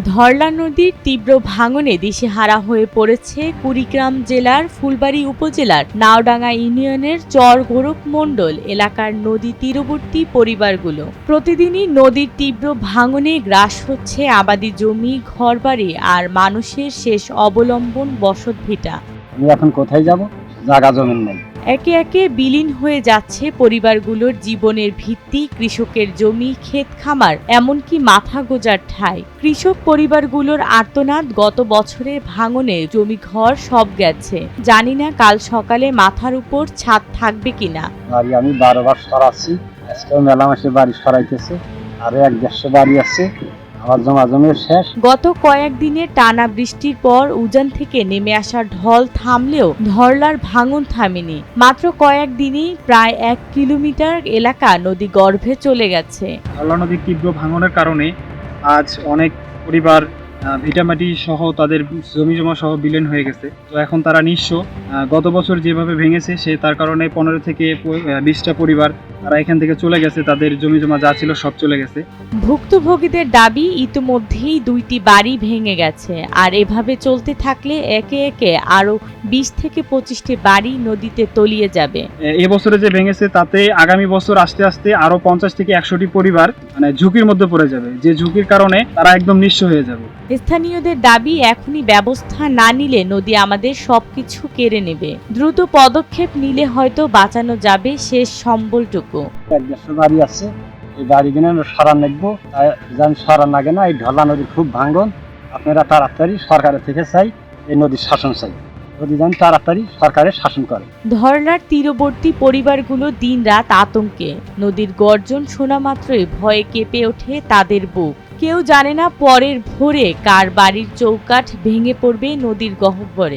ধরলা নদীর তীব্র ভাঙনে দিশেহারা হয়ে পড়েছে কুড়িগ্রাম জেলার ফুলবাড়ী উপজেলার নাওডাঙ্গা ইউনিয়নের চর গোরখ মণ্ডল এলাকার নদী তীরবর্তী পরিবারগুলো। প্রতিদিনই নদীর তীব্র ভাঙনে গ্রাস হচ্ছে আবাদি জমি, ঘরবাড়ি আর মানুষের শেষ অবলম্বন বসতভিটা। আমি এখন কোথায় যাব? জায়গা জমি নেই। একে একে বিলীন হয়ে যাচ্ছে পরিবারগুলোর জীবনের ভিত্তি, কৃষকের জমি, ক্ষেত খামার, এমনকি মাথা গোজার ঠাঁই। কৃষক পরিবারগুলোর আর্তনাদ, গত বছরের ভাঙনে জমি ঘর সব গেছে, জানি না কাল সকালে মাথার উপর ছাদ থাকবে কিনা। বাড়ি আমি 12 বার সরাচ্ছি, আজকেও মেলা মাসে বাড়ি সরাইতেছে, আরো 1-150 বাড়ি আছে, আমার জমা জমির শেষ। গত কয়েকদিনের টানা বৃষ্টির পর উজান থেকে নেমে আসা ঢল থামলেও ধরলার ভাঙন থামেনি। মাত্র কয়েকদিনেই প্রায় 1 কিলোমিটার এলাকা নদী গর্ভে চলে গেছে। ধরলা নদীর তীব্র ভাঙনের কারণে আজ অনেক পরিবার ভিটামাটি সহ তাদের জমি জমা সহ বিলীন হয়ে গেছে। তো এখন তারা নিঃস্ব। গত বছর যেভাবে ভেঙেছে তার কারণে 15 থেকে 20টা পরিবার তারা এখান থেকে চলে গেছে, তাদের জমি জমা যা ছিল সব চলে গেছে। ভুক্তভোগীদের দাবি, ইতিমধ্যেই 2টি বাড়ি ভেঙে গেছে, আর এভাবে চলতে থাকলে একে একে আরো 20 থেকে 25টি বাড়ি নদীতে তলিয়ে যাবে। এবছরে যে ভেঙেছে তাতে আগামী বছর আস্তে আস্তে আরো 50 থেকে 100টি পরিবার ঝুঁকির মধ্যে পড়ে যাবে, যে ঝুঁকির কারণে তারা একদম নিঃস্ব হয়ে যাবে। স্থানীয়দের দাবি, এখনই ব্যবস্থা না নিলে নদী আমাদের সবকিছু কেড়ে নেবে। দ্রুত পদক্ষেপ নিলে হয়তো বাঁচানো যাবে শেষ সম্বলটুকু। 1-150 বাড়ি আছে, এই বাড়িগুলো সরা নেবো, যেন সরা লাগে না। এই ধরলা নদীর খুব ভাঙন, আপনারা তাড়াতাড়ি সরকারের থেকে চাই এই নদীর শাসন চাই, নদী যেন তাড়াতাড়ি সরকারের শাসন করে। ধরলার তীরবর্তী পরিবারগুলো দিনরাত আতঙ্কে। নদীর গর্জন শোনা মাত্রই ভয়ে কেঁপে ওঠে তাদের বুক। কেউ জানে না পরের ভোরে কার বাড়ির চৌকাঠ ভেঙে পড়বে নদীর গহ্বরে।